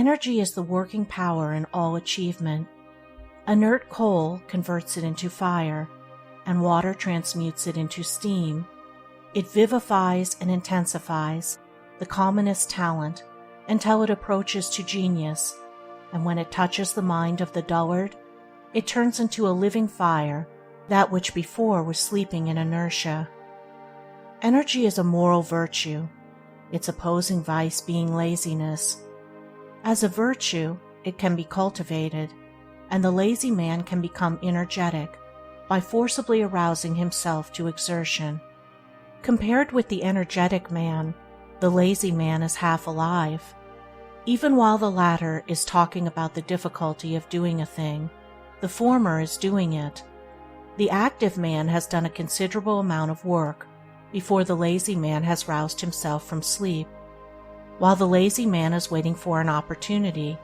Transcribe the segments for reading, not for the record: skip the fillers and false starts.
Energy is the working power in all achievement. Inert coal converts it into fire, and water transmutes it into steam. It vivifies and intensifies the commonest talent until it approaches to genius, and when it touches the mind of the dullard, it turns into a living fire that which before was sleeping in inertia. Energy is a moral virtue, its opposing vice being laziness. As a virtue, it can be cultivated, and the lazy man can become energetic by forcibly arousing himself to exertion. Compared with the energetic man, the lazy man is half alive. Even while the latter is talking about the difficulty of doing a thing, the former is doing it. The active man has done a considerable amount of work before the lazy man has roused himself from sleep. While the lazy man is waiting for an opportunity,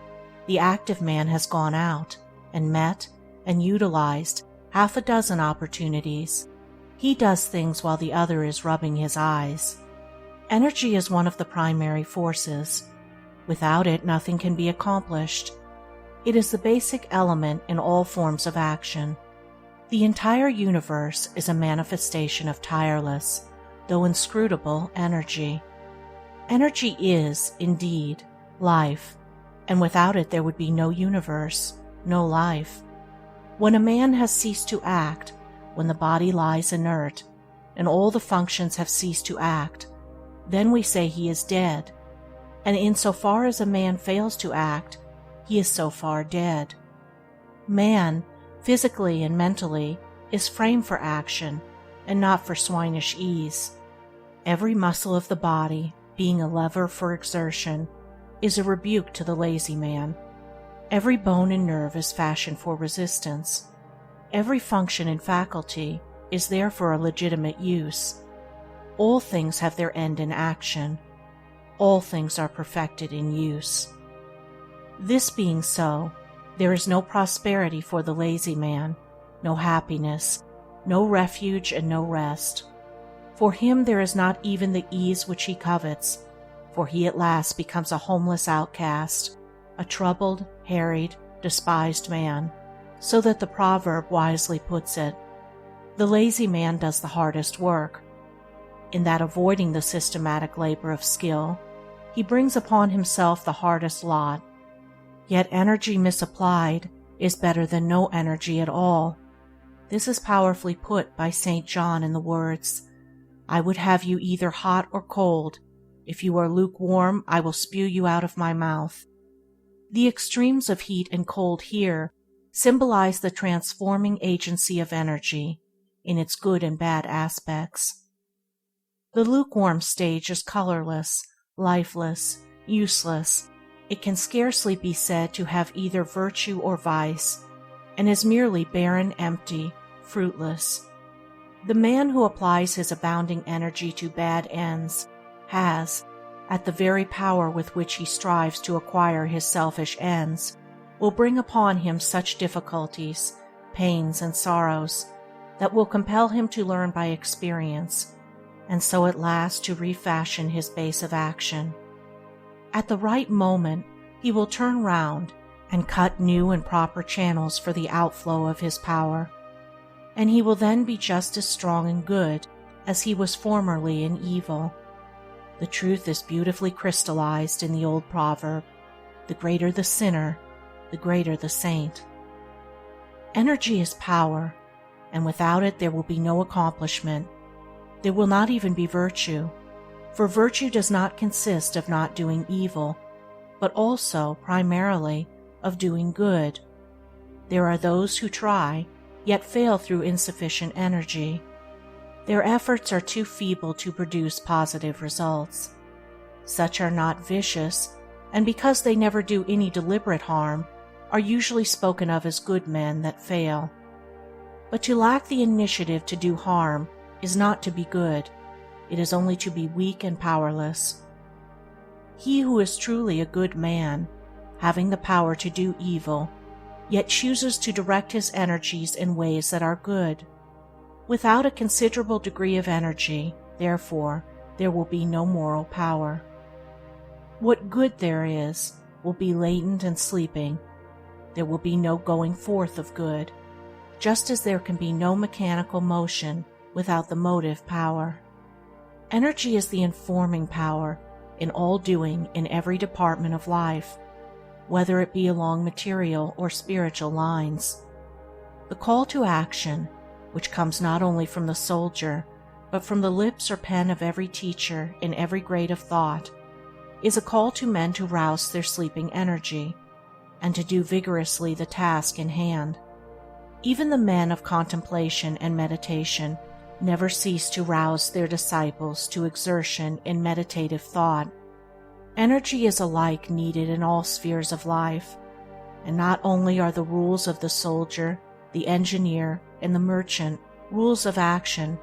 the active man has gone out and met and utilized half a dozen opportunities. He does things while the other is rubbing his eyes. Energy is one of the primary forces. Without it, nothing can be accomplished. It is the basic element in all forms of action. The entire universe is a manifestation of tireless, though inscrutable, energy. Energy is, indeed, life, and without it there would be no universe, no life. When a man has ceased to act, when the body lies inert, and all the functions have ceased to act, then we say he is dead, and insofar as a man fails to act, he is so far dead. Man, physically and mentally, is framed for action, and not for swinish ease. Every muscle of the body, being a lever for exertion, is a rebuke to the lazy man. Every bone and nerve is fashioned for resistance. Every function and faculty is there for a legitimate use. All things have their end in action. All things are perfected in use. This being so, there is no prosperity for the lazy man, no happiness, no refuge and no rest. For him there is not even the ease which he covets, for he at last becomes a homeless outcast, a troubled, harried, despised man, so that the proverb wisely puts it, "The lazy man does the hardest work." In that avoiding the systematic labor of skill, he brings upon himself the hardest lot. Yet energy misapplied is better than no energy at all. This is powerfully put by St. John in the words, "I would have you either hot or cold. If you are lukewarm, I will spew you out of my mouth." The extremes of heat and cold here symbolize the transforming agency of energy in its good and bad aspects. The lukewarm stage is colorless, lifeless, useless. It can scarcely be said to have either virtue or vice, and is merely barren, empty, fruitless. The man who applies his abounding energy to bad ends has, at the very power with which he strives to acquire his selfish ends, will bring upon him such difficulties, pains, and sorrows that will compel him to learn by experience, and so at last to refashion his base of action. At the right moment he will turn round and cut new and proper channels for the outflow of his power, and he will then be just as strong and good as he was formerly in evil. The truth is beautifully crystallized in the old proverb, "The greater the sinner, the greater the saint." Energy is power, and without it there will be no accomplishment. There will not even be virtue, for virtue does not consist of not doing evil, but also, primarily, of doing good. There are those who try, yet fail through insufficient energy. Their efforts are too feeble to produce positive results. Such are not vicious, and because they never do any deliberate harm, are usually spoken of as good men that fail. But to lack the initiative to do harm is not to be good, it is only to be weak and powerless. He who is truly a good man, having the power to do evil, yet chooses to direct his energies in ways that are good. Without a considerable degree of energy, therefore, there will be no moral power. What good there is, will be latent and sleeping. There will be no going forth of good, just as there can be no mechanical motion without the motive power. Energy is the informing power in all doing in every department of life, whether it be along material or spiritual lines. The call to action, which comes not only from the soldier, but from the lips or pen of every teacher in every grade of thought, is a call to men to rouse their sleeping energy, and to do vigorously the task in hand. Even the men of contemplation and meditation never cease to rouse their disciples to exertion in meditative thought. Energy is alike needed in all spheres of life, and not only are the rules of the soldier, the engineer, and the merchant rules of action,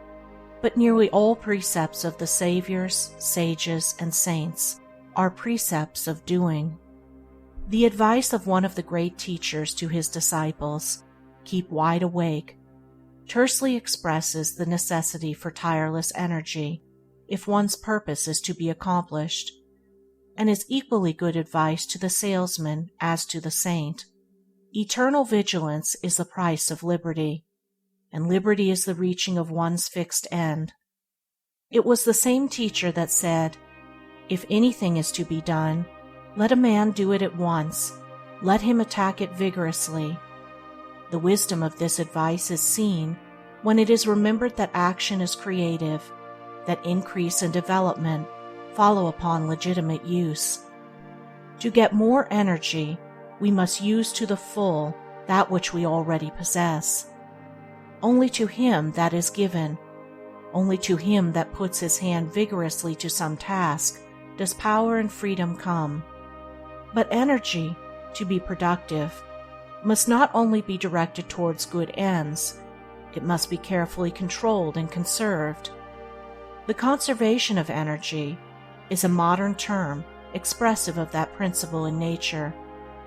but nearly all precepts of the saviors, sages, and saints are precepts of doing. The advice of one of the great teachers to his disciples, "Keep wide awake," tersely expresses the necessity for tireless energy if one's purpose is to be accomplished, and is equally good advice to the salesman as to the saint. Eternal vigilance is the price of liberty, and liberty is the reaching of one's fixed end. It was the same teacher that said, "If anything is to be done, let a man do it at once, let him attack it vigorously." The wisdom of this advice is seen when it is remembered that action is creative, that increase and development follow upon legitimate use. To get more energy, we must use to the full that which we already possess. Only to him that is given, only to him that puts his hand vigorously to some task, does power and freedom come. But energy, to be productive, must not only be directed towards good ends, it must be carefully controlled and conserved. The conservation of energy is a modern term expressive of that principle in nature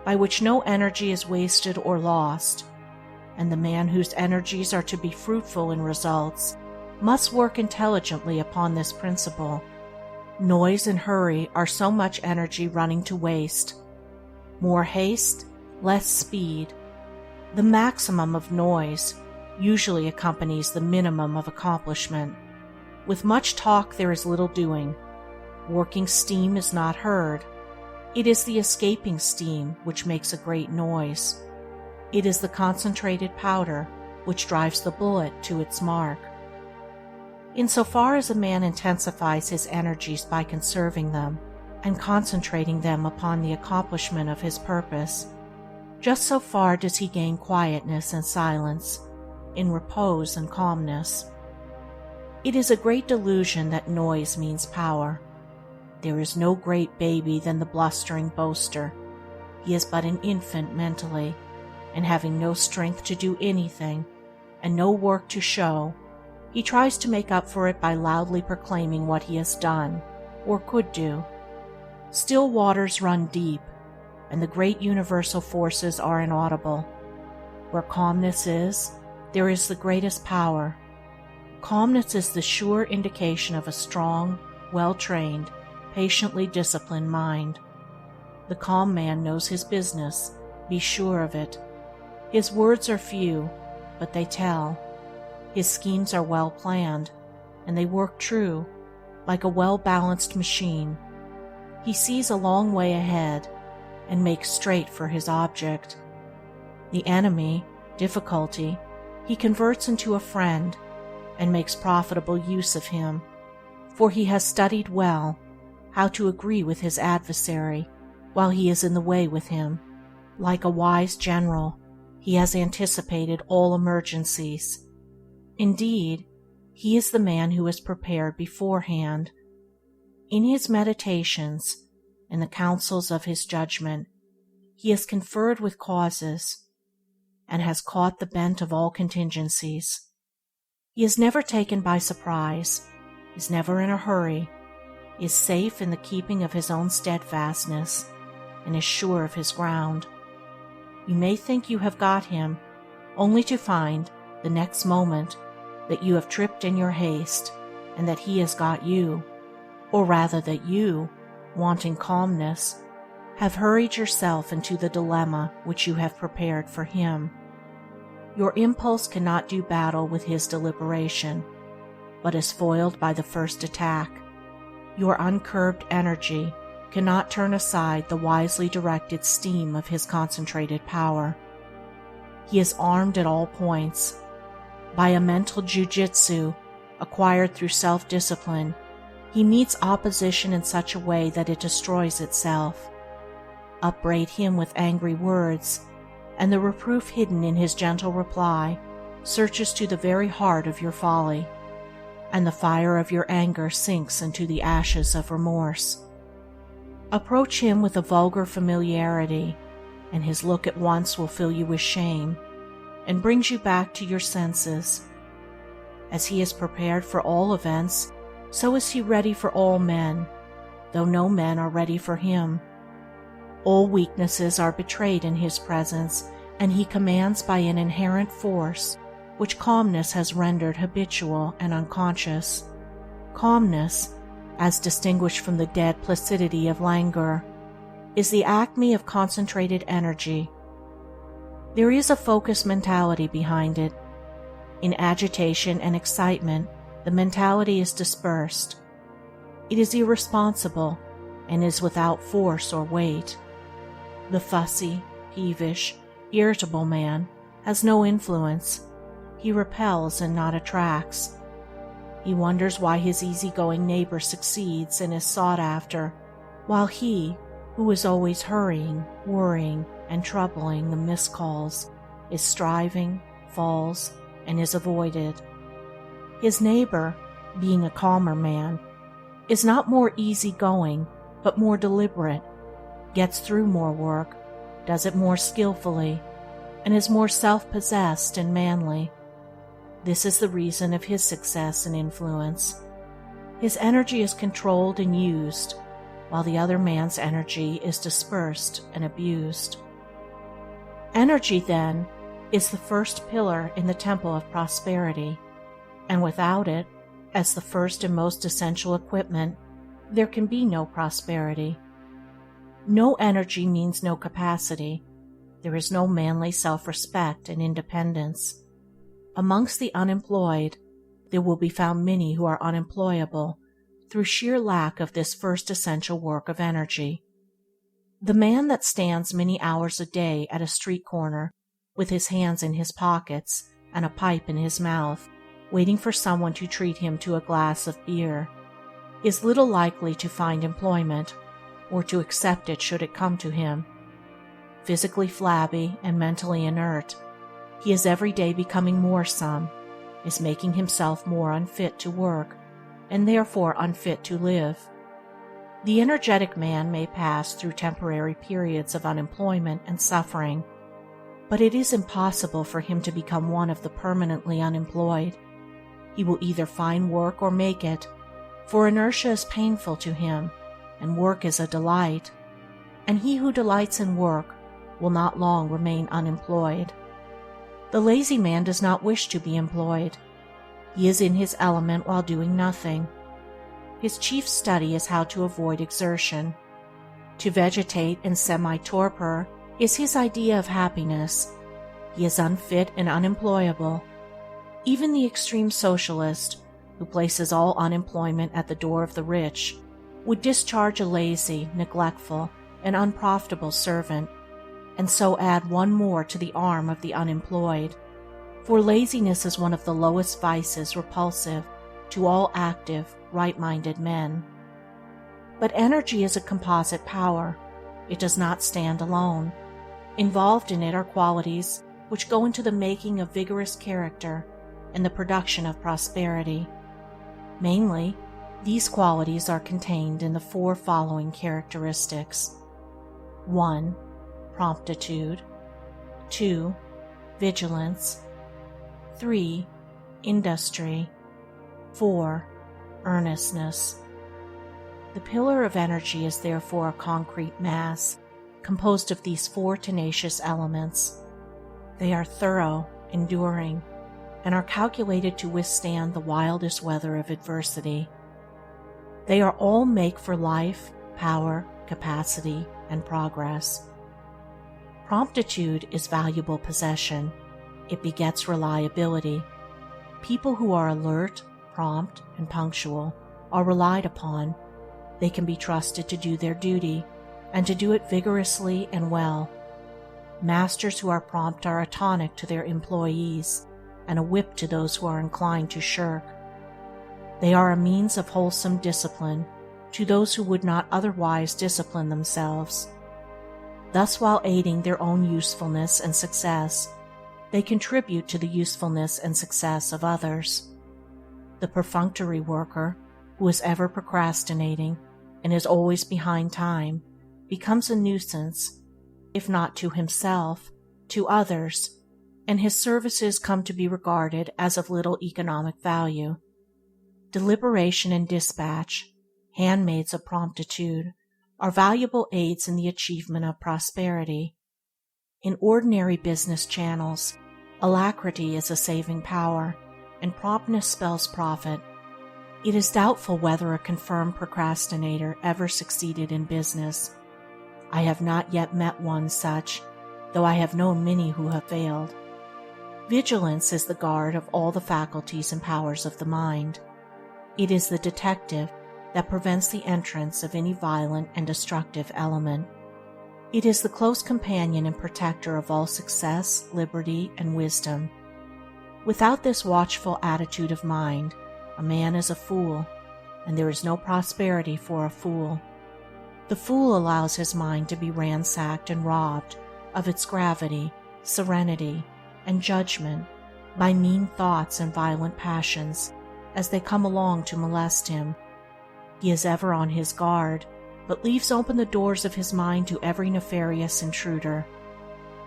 by which no energy is wasted or lost, and the man whose energies are to be fruitful in results must work intelligently upon this principle. Noise and hurry are so much energy running to waste. More haste, less speed. The maximum of noise usually accompanies the minimum of accomplishment. With much talk there is little doing. Working steam is not heard. It is the escaping steam which makes a great noise. It is the concentrated powder which drives the bullet to its mark. Insofar as a man intensifies his energies by conserving them and concentrating them upon the accomplishment of his purpose, just so far does he gain quietness and silence, in repose and calmness. It is a great delusion that noise means power. There is no great baby than the blustering boaster. He is but an infant mentally, and having no strength to do anything, and no work to show, he tries to make up for it by loudly proclaiming what he has done, or could do. Still waters run deep, and the great universal forces are inaudible. Where calmness is, there is the greatest power. Calmness is the sure indication of a strong, well-trained, patiently disciplined mind. The calm man knows his business, be sure of it. His words are few, but they tell. His schemes are well planned, and they work true, like a well-balanced machine. He sees a long way ahead, and makes straight for his object. The enemy, difficulty, he converts into a friend, and makes profitable use of him, for he has studied well how to agree with his adversary while he is in the way with him. Like a wise general, he has anticipated all emergencies. Indeed, he is the man who is prepared beforehand. In his meditations and the counsels of his judgment, he has conferred with causes, and has caught the bent of all contingencies. He is never taken by surprise, is never in a hurry, is safe in the keeping of his own steadfastness, and is sure of his ground. You may think you have got him, only to find, the next moment, that you have tripped in your haste, and that he has got you, or rather that you, wanting calmness, have hurried yourself into the dilemma which you have prepared for him. Your impulse cannot do battle with his deliberation, but is foiled by the first attack. Your uncurbed energy cannot turn aside the wisely directed steam of his concentrated power. He is armed at all points. By a mental jujitsu acquired through self-discipline, he meets opposition in such a way that it destroys itself. Upbraid him with angry words, and the reproof hidden in his gentle reply searches to the very heart of your folly, and the fire of your anger sinks into the ashes of remorse. Approach him with a vulgar familiarity, and his look at once will fill you with shame, and brings you back to your senses. As he is prepared for all events, so is he ready for all men, though no men are ready for him. All weaknesses are betrayed in his presence, and he commands by an inherent force which calmness has rendered habitual and unconscious. Calmness, as distinguished from the dead placidity of languor, is the acme of concentrated energy. There is a focused mentality behind it. In agitation and excitement, the mentality is dispersed. It is irresponsible and is without force or weight. The fussy, peevish, irritable man has no influence. He repels and not attracts. He wonders why his easygoing neighbor succeeds and is sought after, while he, who is always hurrying, worrying, and troubling the miscalls, is striving, falls, and is avoided. His neighbor, being a calmer man, is not more easygoing, but more deliberate, gets through more work, does it more skillfully, and is more self-possessed and manly. This is the reason of his success and influence. His energy is controlled and used, while the other man's energy is dispersed and abused. Energy, then, is the first pillar in the temple of prosperity, and without it, as the first and most essential equipment, there can be no prosperity. No energy means no capacity. There is no manly self-respect and independence. Amongst the unemployed, there will be found many who are unemployable through sheer lack of this first essential work of energy. The man that stands many hours a day at a street corner with his hands in his pockets and a pipe in his mouth, waiting for someone to treat him to a glass of beer, is little likely to find employment, or to accept it should it come to him. Physically flabby and mentally inert, he is every day becoming more some, is making himself more unfit to work, and therefore unfit to live. The energetic man may pass through temporary periods of unemployment and suffering, but it is impossible for him to become one of the permanently unemployed. He will either find work or make it, for inertia is painful to him, and work is a delight, and he who delights in work will not long remain unemployed. The lazy man does not wish to be employed. He is in his element while doing nothing. His chief study is how to avoid exertion. To vegetate in semi-torpor is his idea of happiness. He is unfit and unemployable. Even the extreme socialist, who places all unemployment at the door of the rich, would discharge a lazy, neglectful, and unprofitable servant, and so add one more to the arm of the unemployed, for laziness is one of the lowest vices repulsive to all active, right-minded men. But energy is a composite power. It does not stand alone. Involved in it are qualities which go into the making of vigorous character and the production of prosperity. Mainly, these qualities are contained in the four following characteristics. 1. Promptitude. 2. Vigilance. 3. Industry. 4. Earnestness. The pillar of energy is therefore a concrete mass composed of these four tenacious elements. They are thorough, enduring, and are calculated to withstand the wildest weather of adversity. They are all make for life, power, capacity, and progress. Promptitude is valuable possession. It begets reliability. People who are alert, prompt, and punctual are relied upon. They can be trusted to do their duty, and to do it vigorously and well. Masters who are prompt are a tonic to their employees, and a whip to those who are inclined to shirk. They are a means of wholesome discipline to those who would not otherwise discipline themselves. Thus, while aiding their own usefulness and success, they contribute to the usefulness and success of others. The perfunctory worker, who is ever procrastinating and is always behind time, becomes a nuisance, if not to himself, to others, and his services come to be regarded as of little economic value. Deliberation and dispatch, handmaids of promptitude, are valuable aids in the achievement of prosperity. In ordinary business channels, alacrity is a saving power, and promptness spells profit. It is doubtful whether a confirmed procrastinator ever succeeded in business. I have not yet met one such, though I have known many who have failed. Vigilance is the guard of all the faculties and powers of the mind. It is the detective that prevents the entrance of any violent and destructive element. It is the close companion and protector of all success, liberty, and wisdom. Without this watchful attitude of mind, a man is a fool, and there is no prosperity for a fool. The fool allows his mind to be ransacked and robbed of its gravity, serenity, and judgment by mean thoughts and violent passions as they come along to molest him. He is ever on his guard, but leaves open the doors of his mind to every nefarious intruder.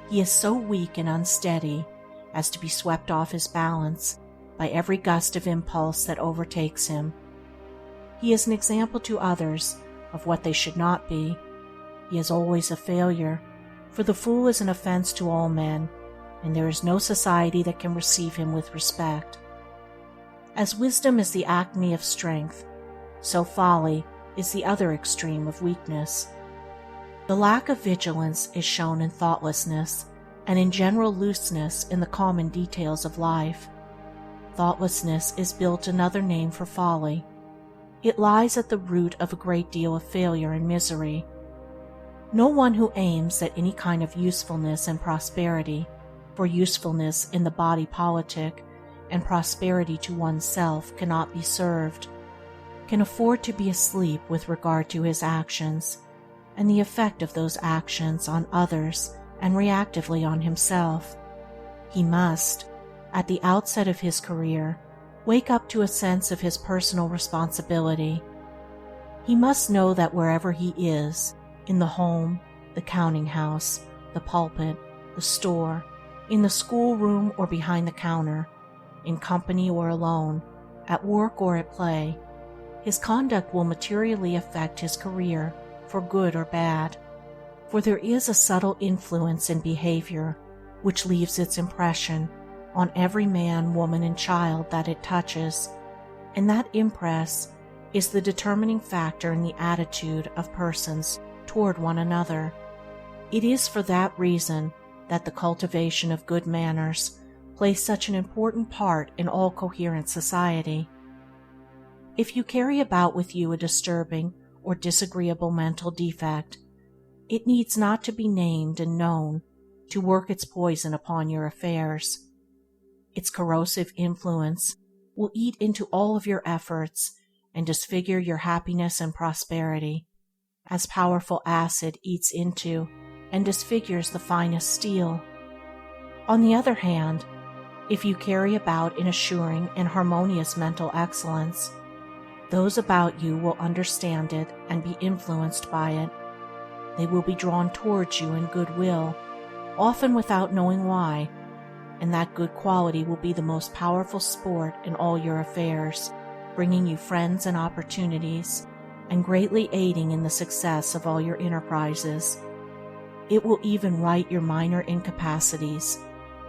He is so weak and unsteady as to be swept off his balance by every gust of impulse that overtakes him. He is an example to others of what they should not be. He is always a failure, for the fool is an offense to all men, and there is no society that can receive him with respect. As wisdom is the acme of strength, so folly is the other extreme of weakness. The lack of vigilance is shown in thoughtlessness and in general looseness in the common details of life. Thoughtlessness is built another name for folly. It lies at the root of a great deal of failure and misery. No one who aims at any kind of usefulness and prosperity, for usefulness in the body politic and prosperity to oneself cannot be served, can afford to be asleep with regard to his actions and the effect of those actions on others and reactively on himself. He must, at the outset of his career, wake up to a sense of his personal responsibility. He must know that wherever he is, in the home, the counting house, the pulpit, the store, in the schoolroom or behind the counter, in company or alone, at work or at play, his conduct will materially affect his career for good or bad, for there is a subtle influence in behavior which leaves its impression on every man, woman, and child that it touches, and that impress is the determining factor in the attitude of persons toward one another. It is for that reason that the cultivation of good manners plays such an important part in all coherent society. If you carry about with you a disturbing or disagreeable mental defect, it needs not to be named and known to work its poison upon your affairs. Its corrosive influence will eat into all of your efforts and disfigure your happiness and prosperity, as powerful acid eats into and disfigures the finest steel. On the other hand, if you carry about an assuring and harmonious mental excellence, those about you will understand it and be influenced by it. They will be drawn towards you in goodwill, often without knowing why, and that good quality will be the most powerful sport in all your affairs, bringing you friends and opportunities, and greatly aiding in the success of all your enterprises. It will even right your minor incapacities,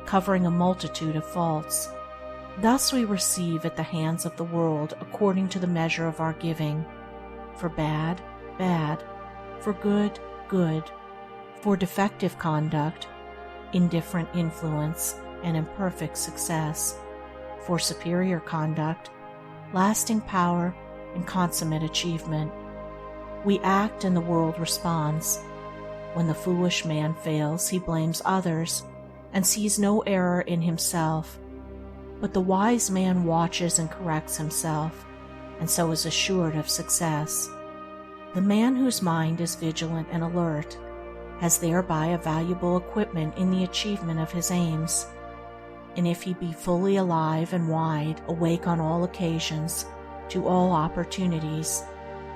covering a multitude of faults. Thus we receive at the hands of the world according to the measure of our giving. For bad, bad. For good, good. For defective conduct, indifferent influence and imperfect success. For superior conduct, lasting power and consummate achievement. We act and the world responds. When the foolish man fails, he blames others and sees no error in himself. But the wise man watches and corrects himself, and so is assured of success. The man whose mind is vigilant and alert has thereby a valuable equipment in the achievement of his aims. And if he be fully alive and wide awake on all occasions, to all opportunities,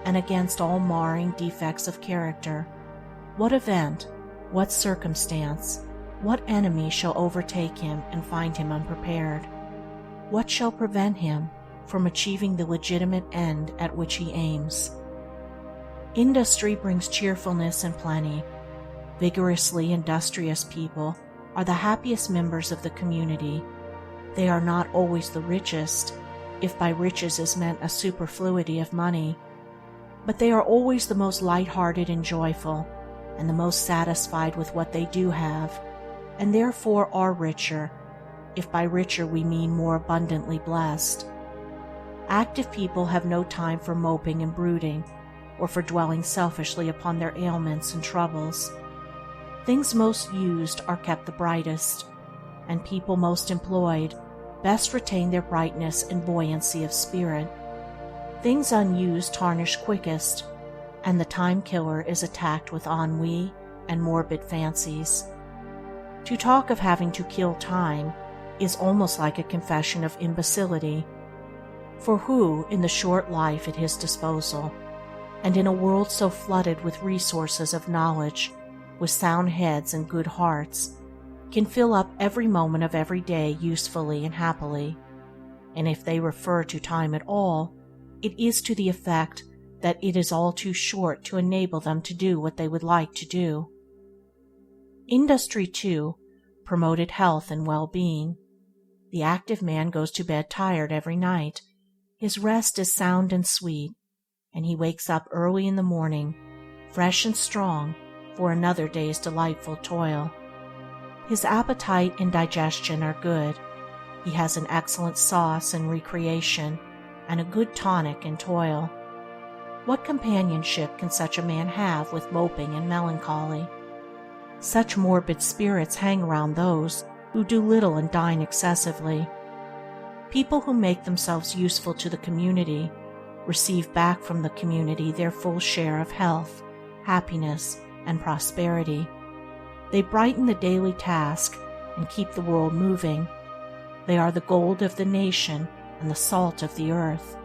and against all marring defects of character, what event, what circumstance, what enemy shall overtake him and find him unprepared? What shall prevent him from achieving the legitimate end at which he aims? Industry brings cheerfulness and plenty. Vigorously industrious people are the happiest members of the community. They are not always the richest, if by riches is meant a superfluity of money, but they are always the most light-hearted and joyful, and the most satisfied with what they do have, and therefore are richer, if by richer we mean more abundantly blessed. Active people have no time for moping and brooding, or for dwelling selfishly upon their ailments and troubles. Things most used are kept the brightest, and people most employed best retain their brightness and buoyancy of spirit. Things unused tarnish quickest, and the time killer is attacked with ennui and morbid fancies. To talk of having to kill time is almost like a confession of imbecility. For who, in the short life at his disposal, and in a world so flooded with resources of knowledge, with sound heads and good hearts, can fill up every moment of every day usefully and happily? And if they refer to time at all, it is to the effect that it is all too short to enable them to do what they would like to do. Industry, too, promoted health and well-being. The active man goes to bed tired every night. His rest is sound and sweet, and he wakes up early in the morning, fresh and strong, for another day's delightful toil. His appetite and digestion are good. He has an excellent sauce in recreation, and a good tonic in toil. What companionship can such a man have with moping and melancholy? Such morbid spirits hang around those who do little and dine excessively. People who make themselves useful to the community receive back from the community their full share of health, happiness, and prosperity. They brighten the daily task and keep the world moving. They are the gold of the nation and the salt of the earth.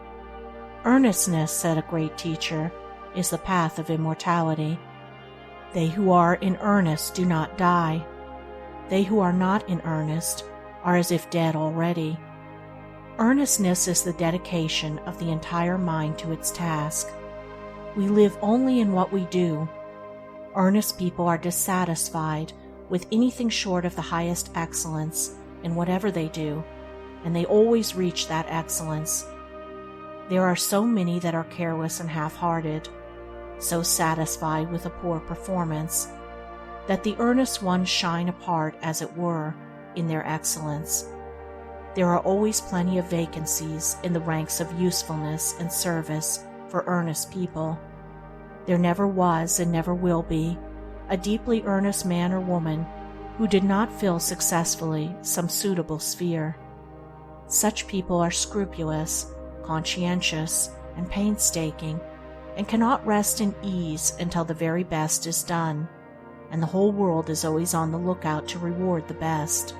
Earnestness, said a great teacher, is the path of immortality. They who are in earnest do not die. They who are not in earnest are as if dead already. Earnestness is the dedication of the entire mind to its task. We live only in what we do. Earnest people are dissatisfied with anything short of the highest excellence in whatever they do, and they always reach that excellence. There are so many that are careless and half-hearted, so satisfied with a poor performance, that the earnest ones shine apart, as it were, in their excellence. There are always plenty of vacancies in the ranks of usefulness and service for earnest people. There never was and never will be a deeply earnest man or woman who did not fill successfully some suitable sphere. Such people are scrupulous, conscientious, and painstaking, and cannot rest in ease until the very best is done, and the whole world is always on the lookout to reward the best.